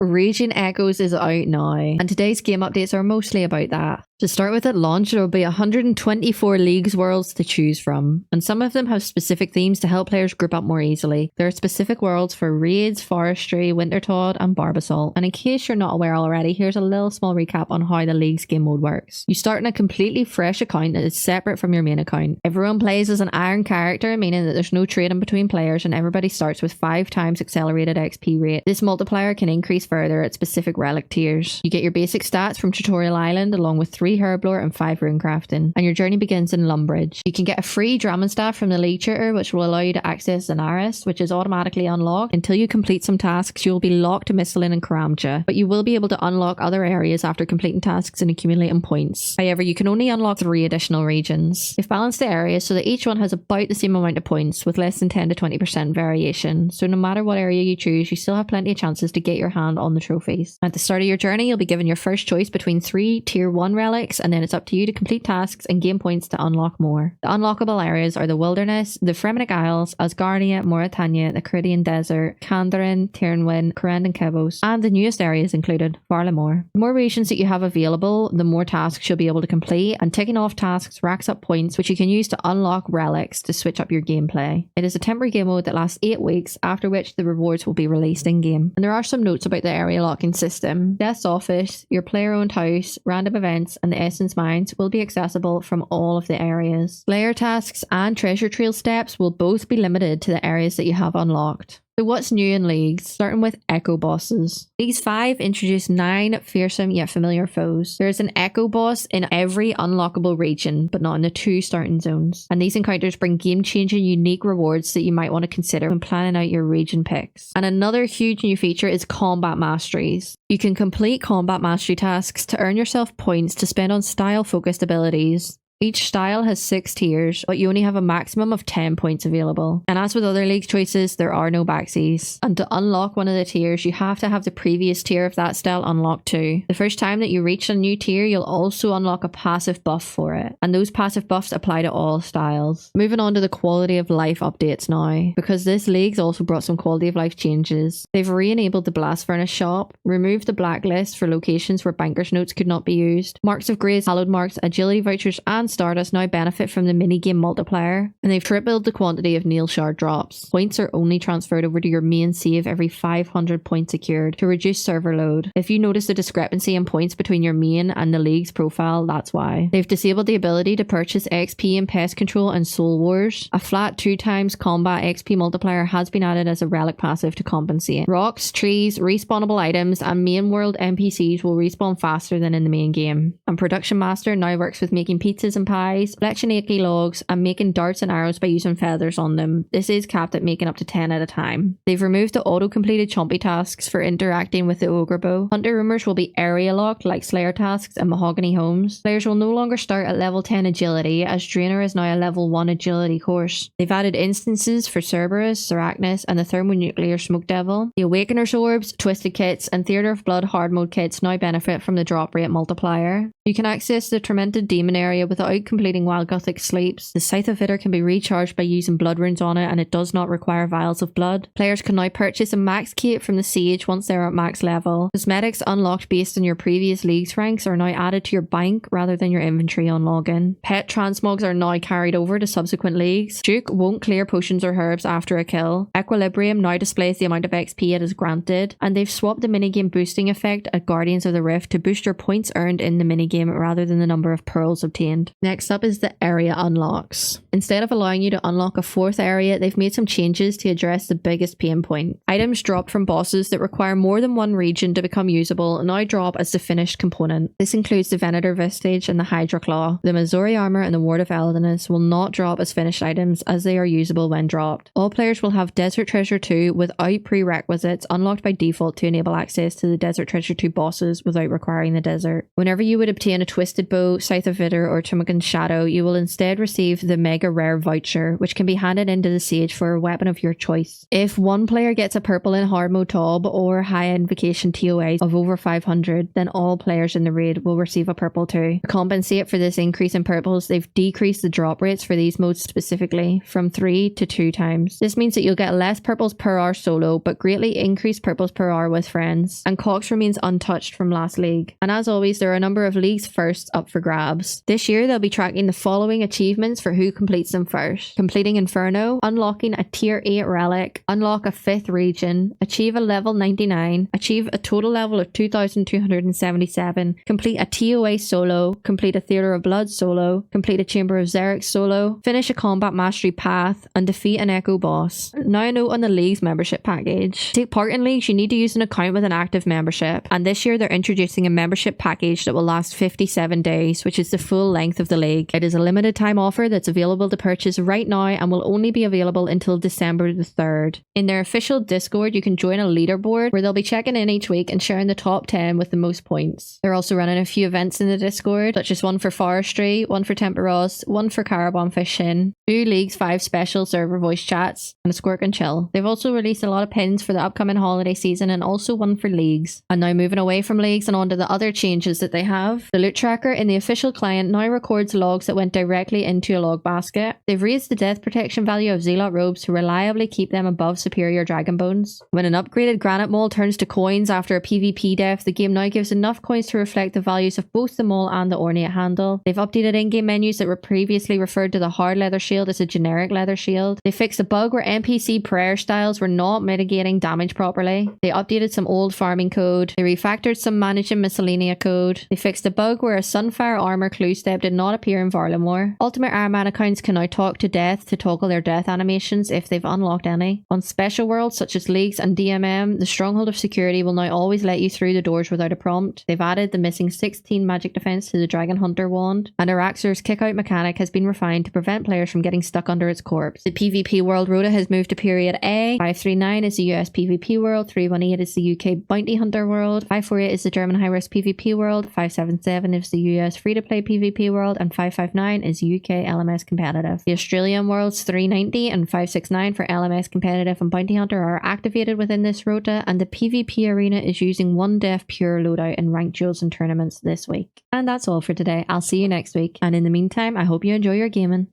Region Echoes is out now, and today's game updates are mostly about that. To start with, at launch, there will be 124 Leagues worlds to choose from, and some of them have specific themes to help players group up more easily. There are specific worlds for Raids, Forestry, Wintertodt, and Barbasol, and in case you're not aware already, here's a little small recap on how the Leagues game mode works. You start in a completely fresh account that is separate from your main account. Everyone plays as an Iron character, meaning that there's no trading between players, and everybody starts with 5 times accelerated XP rate. This multiplier can increase further at specific relic tiers. You get your basic stats from Tutorial Island along with 3 Herblore and 5 rune crafting, and your journey begins in Lumbridge. You can get a free Drummond staff from the League Tutor, which will allow you to access Zanaris, which is automatically unlocked. Until you complete some tasks, you will be locked to Mistlin and Karamja, but you will be able to unlock other areas after completing tasks and accumulating points. However, you can only unlock 3 additional regions. You've balanced the areas so that each one has about the same amount of points, with less than 10 to 20% variation, so no matter what area you choose, you still have plenty of chances to get your hand on the trophies. At the start of your journey, you'll be given your first choice between 3 tier 1 relics, and then it's up to you to complete tasks and gain points to unlock more. The unlockable areas are the Wilderness, the Fremenic Isles, Asgardia, Mauritania, the Caridian Desert, Kandarin, Tyrnwyn, Korend and Kebos, and the newest areas included Varlamore. The more regions that you have available, the more tasks you'll be able to complete, and ticking off tasks racks up points which you can use to unlock relics to switch up your gameplay. It is a temporary game mode that lasts 8 weeks, after which the rewards will be released in-game. And there are some notes about the area locking system. Death's Office, your player-owned house, random events, and the Essence Mines will be accessible from all of the areas. Slayer tasks and treasure trail steps will both be limited to the areas that you have unlocked. So what's new in Leagues? Starting with Echo Bosses. Leagues 5 introduced 9 fearsome yet familiar foes. There is an Echo Boss in every unlockable region, but not in the 2 starting zones. And these encounters bring game-changing unique rewards that you might want to consider when planning out your region picks. And another huge new feature is Combat Masteries. You can complete Combat Mastery tasks to earn yourself points to spend on style-focused abilities. Each style has 6 tiers, but you only have a maximum of 10 points available. And as with other League choices, there are no backsies. And to unlock one of the tiers, you have to have the previous tier of that style unlocked too. The first time that you reach a new tier, you'll also unlock a passive buff for it. And those passive buffs apply to all styles. Moving on to the quality of life updates now, because this League's also brought some quality of life changes. They've re-enabled the Blast Furnace shop, removed the blacklist for locations where Banker's Notes could not be used. Marks of Grace, Hallowed Marks, Agility Vouchers, and Stardust now benefit from the minigame multiplier, and they've tripled the quantity of Nail Shard drops. Points are only transferred over to your main save every 500 points secured to reduce server load. If you notice a discrepancy in points between your main and the League's profile, that's why. They've disabled the ability to purchase XP in Pest Control and Soul Wars. A flat 2 times combat XP multiplier has been added as a relic passive to compensate. Rocks, trees, respawnable items, and main world NPCs will respawn faster than in the main game. And Production Master now works with making pizzas and pies, fletching logs, and making darts and arrows by using feathers on them. This is capped at making up to 10 at a time. They've removed the auto-completed chompy tasks for interacting with the Ogre Bow. Hunter Rumors will be area locked like Slayer tasks and Mahogany Homes. Players will no longer start at level 10 agility, as Draenor is now a level 1 agility course. They've added instances for Cerberus, Arachnis, and the Thermonuclear Smoke Devil. The Awakener's Orbs, Twisted Kits, and Theatre of Blood hard mode kits now benefit from the drop rate multiplier. You can access the Tormented Demon area without completing Wild Gothic Sleeps. The Scythe of Vitter can be recharged by using blood runes on it, and it does not require vials of blood. Players can now purchase a max kit from the Sage once they're at max level. Cosmetics unlocked based on your previous League's ranks are now added to your bank rather than your inventory on login. Pet transmogs are now carried over to subsequent Leagues. Duke won't clear potions or herbs after a kill. Equilibrium now displays the amount of XP it is granted, and they've swapped the minigame boosting effect at Guardians of the Rift to boost your points earned in the minigame rather than the number of pearls obtained. Next up is the area unlocks. Instead of allowing you to unlock a 4th area, they've made some changes to address the biggest pain point. Items dropped from bosses that require more than one region to become usable now drop as the finished component. This includes the Venator Vestige and the Hydra Claw. The Missouri Armor and the Ward of Eldonus will not drop as finished items, as they are usable when dropped. All players will have Desert Treasure 2 without prerequisites unlocked by default to enable access to the Desert Treasure 2 bosses without requiring the desert. Whenever you would obtain a Twisted Bow, Scythe of Vidor, or Tumakin's Shadow, you will instead receive the Mega Rare Voucher, which can be handed into the Sage for a weapon of your choice. If one player gets a purple in Hard Mode Tob or High Invocation TOA of over 500, then all players in the raid will receive a purple too. To compensate for this increase in purples, they've decreased the drop rates for these modes specifically from 3 to 2 times. This means that you'll get less purples per hour solo, but greatly increased purples per hour with friends. And Cox remains untouched from last league. And as always, there are a number of leagues firsts up for grabs. This year, they'll be tracking the following achievements for who completes them first. Completing Inferno, unlocking a tier 8 relic, unlock a 5th region, achieve a level 99, achieve a total level of 2,277, complete a TOA solo, complete a Theatre of Blood solo, complete a Chamber of Xeric solo, finish a combat mastery path, and defeat an Echo boss. Now a note on the league's membership package. To take part in leagues, you need to use an account with an active membership, and this year they're introducing a membership package that will last 57 days, which is the full length of the league. It is a limited time offer that's available to purchase right now and will only be available until December the 3rd. In their official Discord, you can join a leaderboard where they'll be checking in each week and sharing the top 10 with the most points. They're also running a few events in the Discord, such as one for Forestry, one for Temperos, one for Caravan Fishing, 2 Leagues 5 special server voice chats, and a Squirk and Chill. They've also released a lot of pins for the upcoming holiday season and also one for leagues. And now moving away from leagues and onto the other changes that they have. The loot tracker in the official client now records logs that went directly into a log basket. They've raised the death protection value of Zealot robes to reliably keep them above superior dragon bones. When an upgraded granite maul turns to coins after a PvP death, the game now gives enough coins to reflect the values of both the maul and the ornate handle. They've updated in-game menus that were previously referred to the hard leather shield as a generic leather shield. They fixed a bug where NPC prayer styles were not mitigating damage properly. They updated some old farming code. They refactored some managing miscellanea code. They fixed a bug where a Sunfire armor clue step did not appear in Varlamore. Ultimate Iron Man accounts can now talk to death to toggle their death animations if they've unlocked any. On special worlds such as Leagues and DMM, the Stronghold of Security will now always let you through the doors without a prompt. They've added the missing 16 magic defense to the Dragon Hunter wand, and Araxor's kick-out mechanic has been refined to prevent players from getting stuck under its corpse. The PvP world rota has moved to period A. 539 is the US PvP world, 318 is the UK Bounty Hunter world, 548 is the German high-risk PvP world, 577 is the US free-to-play PvP world, and 559 is UK LMS competitive. The Australian worlds 390 and 569 for LMS competitive and Bounty Hunter are activated within this rota, and the PvP arena is using 1 def pure loadout in ranked duels and tournaments this week. And that's all for today. I'll see you next week, and in the meantime, I hope you enjoy your gaming.